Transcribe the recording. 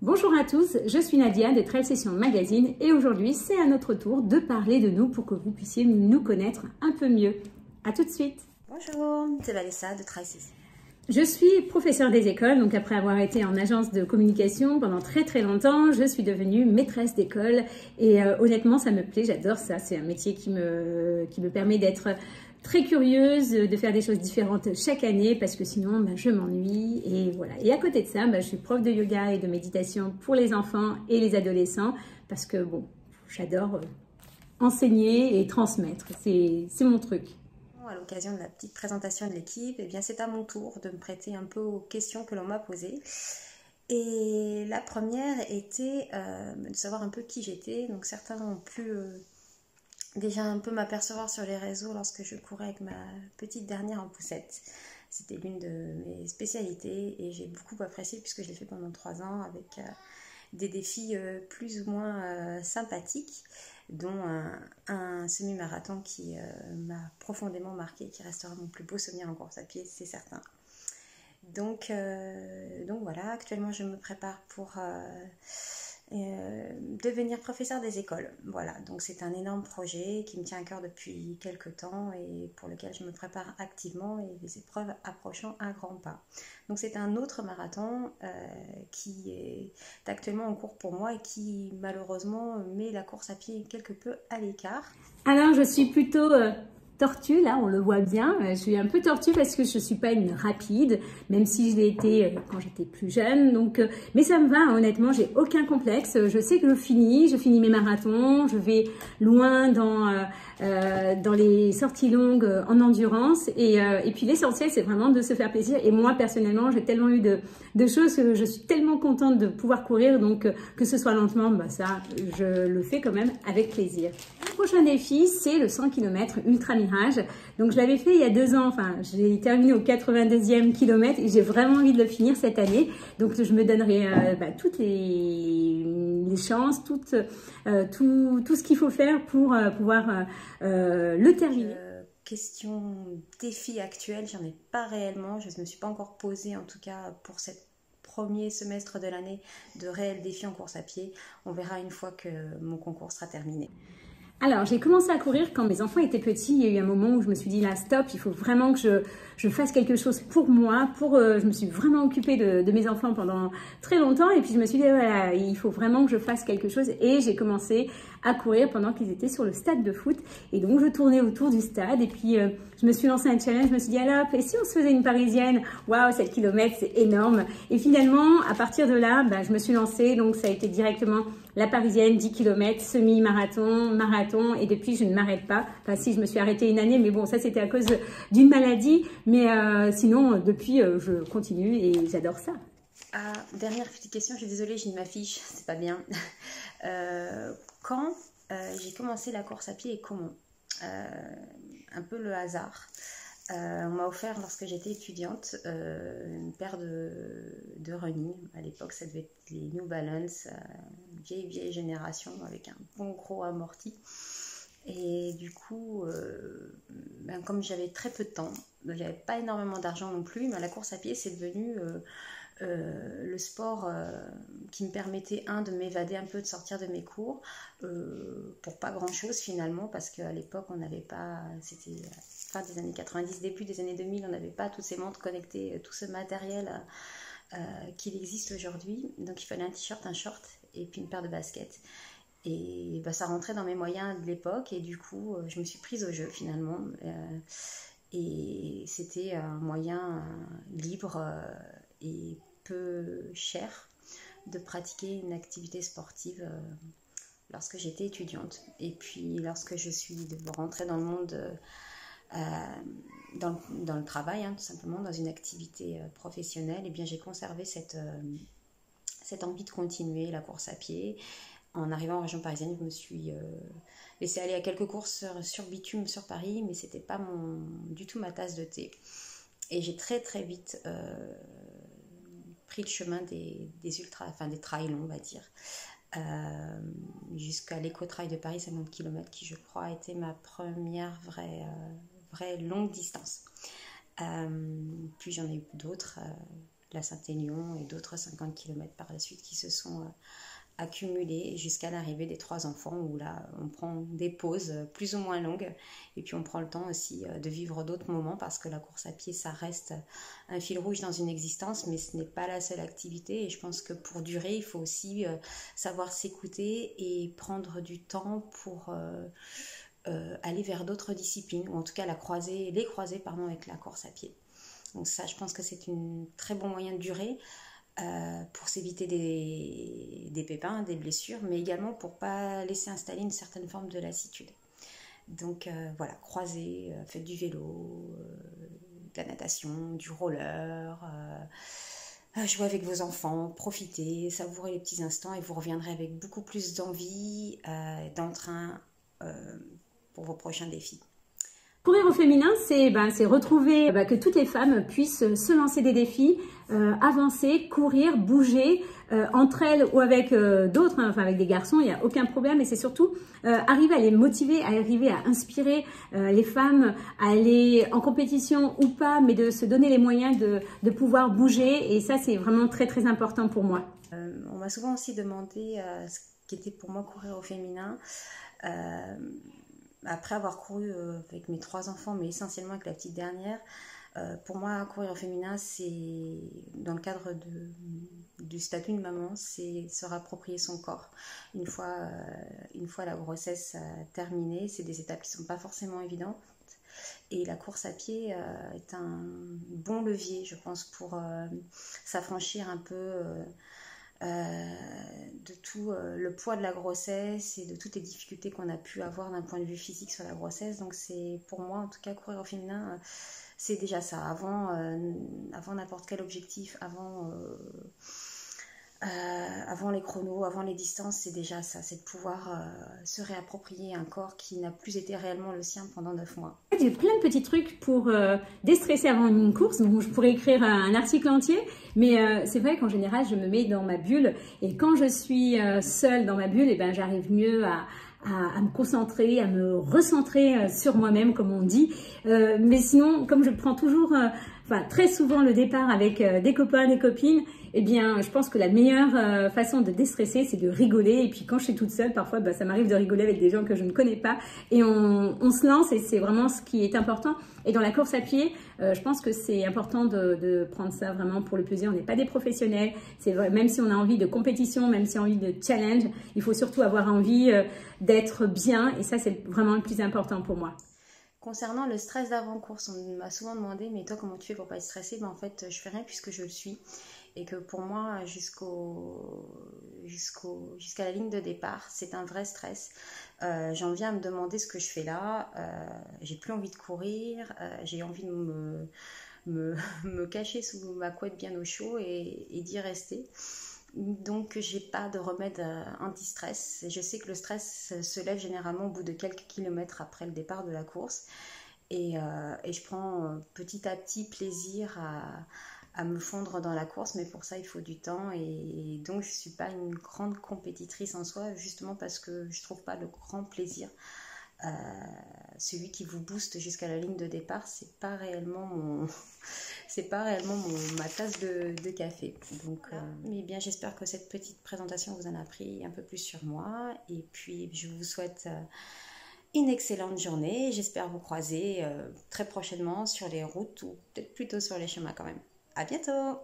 Bonjour à tous, je suis Nadia de Trail Session Magazine et aujourd'hui c'est à notre tour de parler de nous pour que vous puissiez nous connaître un peu mieux. A tout de suite. Bonjour, c'est Vanessa de Trail Session. Je suis professeure des écoles, donc après avoir été en agence de communication pendant très longtemps, je suis devenue maîtresse d'école et honnêtement ça me plaît, j'adore ça, c'est un métier qui me permet d'être très curieuse, de faire des choses différentes chaque année parce que sinon je m'ennuie et voilà. Et à côté de ça, je suis prof de yoga et de méditation pour les enfants et les adolescents parce que bon, j'adore enseigner et transmettre, c'est mon truc. À l'occasion de la petite présentation de l'équipe, eh bien c'est à mon tour de me prêter un peu aux questions que l'on m'a posées. Et la première était de savoir un peu qui j'étais. Donc certains ont pu déjà un peu m'apercevoir sur les réseaux lorsque je courais avec ma petite dernière en poussette. C'était l'une de mes spécialités et j'ai beaucoup apprécié puisque je l'ai fait pendant 3 ans avec des défis plus ou moins sympathiques, dont un semi-marathon qui m'a profondément marqué, qui restera mon plus beau souvenir en course à pied, c'est certain. Donc voilà, actuellement je me prépare pour devenir professeur des écoles. Voilà, donc c'est un énorme projet qui me tient à cœur depuis quelques temps et pour lequel je me prépare activement et les épreuves approchant à grands pas. Donc c'est un autre marathon qui est actuellement en cours pour moi et qui malheureusement met la course à pied quelque peu à l'écart. Alors je suis plutôt tortue, là on le voit bien, je suis un peu tortue parce que je ne suis pas une rapide, même si je l'ai été quand j'étais plus jeune, donc, mais ça me va, honnêtement, j'ai aucun complexe, je sais que je finis mes marathons, je vais loin dans les sorties longues en endurance et puis l'essentiel c'est vraiment de se faire plaisir et moi personnellement j'ai tellement eu de choses que je suis tellement contente de pouvoir courir, donc que ce soit lentement, ça je le fais quand même avec plaisir. Le prochain défi c'est le 100 km Ultra Mirage. Donc je l'avais fait il y a 2 ans, enfin j'ai terminé au 82e kilomètre et j'ai vraiment envie de le finir cette année. Donc je me donnerai toutes les chances, tout ce qu'il faut faire pour pouvoir le terminer. Question défi actuel, j'en ai pas réellement, je ne me suis pas encore posée en tout cas pour cette premier semestre de l'année de réels défis en course à pied. On verra une fois que mon concours sera terminé. Alors, j'ai commencé à courir quand mes enfants étaient petits. Il y a eu un moment où je me suis dit, là, stop, il faut vraiment que je fasse quelque chose pour moi. Je me suis vraiment occupée de mes enfants pendant très longtemps. Et puis, je me suis dit, voilà, il faut vraiment que je fasse quelque chose. Et j'ai commencé à courir pendant qu'ils étaient sur le stade de foot. Et donc, je tournais autour du stade. Et puis, je me suis lancé un challenge. Je me suis dit, alors, et si on se faisait une parisienne? Waouh, 7 km, c'est énorme. Et finalement, à partir de là, je me suis lancée. Donc, ça a été directement la parisienne, 10 km, semi-marathon, marathon, et depuis je ne m'arrête pas. Enfin si, je me suis arrêtée une année, mais bon, ça c'était à cause d'une maladie, mais sinon depuis je continue et j'adore ça. Dernière petite question, je suis désolée, j'ai ma fiche, c'est pas bien. Quand j'ai commencé la course à pied et comment? Un peu le hasard. On m'a offert lorsque j'étais étudiante une paire de running. À l'époque, ça devait être les New Balance, vieille génération avec un bon gros amorti. Et du coup, comme j'avais très peu de temps, j'avais pas énormément d'argent non plus, mais la course à pied c'est devenu le sport qui me permettait de m'évader un peu, de sortir de mes cours pour pas grand chose finalement, parce qu'à l'époque on n'avait pas, c'était fin des années 90, début des années 2000, on n'avait pas toutes ces montres connectées, tout ce matériel qu'il existe aujourd'hui. Donc il fallait un t-shirt, un short et puis une paire de baskets. Et ça rentrait dans mes moyens de l'époque et du coup je me suis prise au jeu finalement. Et c'était un moyen libre et peu cher de pratiquer une activité sportive lorsque j'étais étudiante. Et puis lorsque je suis rentrée dans le monde dans le travail, tout simplement, dans une activité professionnelle, et bien j'ai conservé cette envie de continuer la course à pied. En arrivant en région parisienne, je me suis laissée aller à quelques courses sur bitume sur Paris, mais c'était pas du tout ma tasse de thé. Et j'ai très vite pris le chemin des trails longs, on va dire, jusqu'à l'éco-trail de Paris, 50 km, qui je crois a été ma première vraie longue distance. Puis j'en ai eu d'autres la Saint-Élion et d'autres 50 km par la suite qui se sont accumulés jusqu'à l'arrivée des 3 enfants où là on prend des pauses plus ou moins longues et puis on prend le temps aussi de vivre d'autres moments parce que la course à pied ça reste un fil rouge dans une existence mais ce n'est pas la seule activité et je pense que pour durer il faut aussi savoir s'écouter et prendre du temps pour aller vers d'autres disciplines ou en tout cas les croiser avec la course à pied. Donc ça je pense que c'est un très bon moyen de durer pour s'éviter des pépins, des blessures, mais également pour ne pas laisser installer une certaine forme de lassitude. Donc voilà, croisez, faites du vélo, de la natation, du roller, jouez avec vos enfants, profitez, savourez les petits instants et vous reviendrez avec beaucoup plus d'envie, d'entrain pour vos prochains défis. Courir au féminin, c'est retrouver que toutes les femmes puissent se lancer des défis, avancer, courir, bouger, entre elles ou avec d'autres, hein, enfin avec des garçons, il n'y a aucun problème. Et c'est surtout arriver à les motiver, arriver à inspirer les femmes à aller en compétition ou pas, mais de se donner les moyens de pouvoir bouger. Et ça, c'est vraiment très très important pour moi. On m'a souvent aussi demandé ce qu'était pour moi courir au féminin. Après avoir couru avec mes 3 enfants, mais essentiellement avec la petite dernière, pour moi, courir au féminin, c'est dans le cadre du statut de maman, c'est se rapproprier son corps. Une fois la grossesse terminée, c'est des étapes qui ne sont pas forcément évidentes. Et la course à pied est un bon levier, je pense, pour s'affranchir un peu de tout le poids de la grossesse et de toutes les difficultés qu'on a pu avoir d'un point de vue physique sur la grossesse. Donc c'est pour moi en tout cas courir au féminin, c'est déjà ça. Avant n'importe quel objectif, avant les chronos, avant les distances, c'est déjà ça, c'est de pouvoir se réapproprier un corps qui n'a plus été réellement le sien pendant 9 mois. J'ai plein de petits trucs pour déstresser avant une course, donc je pourrais écrire un article entier, mais c'est vrai qu'en général, je me mets dans ma bulle et quand je suis seule dans ma bulle, eh ben, j'arrive mieux à me concentrer, à me recentrer sur moi-même, comme on dit. Mais sinon, comme je prends toujours, très souvent le départ avec des copains, des copines, eh bien, je pense que la meilleure façon de déstresser, c'est de rigoler. Et puis, quand je suis toute seule, parfois, ça m'arrive de rigoler avec des gens que je ne connais pas. Et on se lance et c'est vraiment ce qui est important. Et dans la course à pied, je pense que c'est important de prendre ça vraiment pour le plaisir. On n'est pas des professionnels. C'est vrai, même si on a envie de compétition, même si on a envie de challenge, il faut surtout avoir envie d'être bien. Et ça, c'est vraiment le plus important pour moi. Concernant le stress d'avant-course, on m'a souvent demandé, mais toi, comment tu fais pour pas être stressée? En fait, je fais rien puisque je le suis. Et que pour moi, jusqu'à la ligne de départ, c'est un vrai stress. J'en viens à me demander ce que je fais là. J'ai plus envie de courir. J'ai envie de me cacher sous ma couette bien au chaud et d'y rester. Donc, j'ai pas de remède anti-stress. Je sais que le stress se lève généralement au bout de quelques kilomètres après le départ de la course. Et je prends petit à petit plaisir à me fondre dans la course, mais pour ça il faut du temps et donc je ne suis pas une grande compétitrice en soi, justement parce que je ne trouve pas le grand plaisir. Celui qui vous booste jusqu'à la ligne de départ, c'est pas réellement ma tasse de café. Donc, mais bien, j'espère que cette petite présentation vous en a appris un peu plus sur moi et puis je vous souhaite une excellente journée. J'espère vous croiser très prochainement sur les routes ou peut-être plutôt sur les chemins quand même. À bientôt!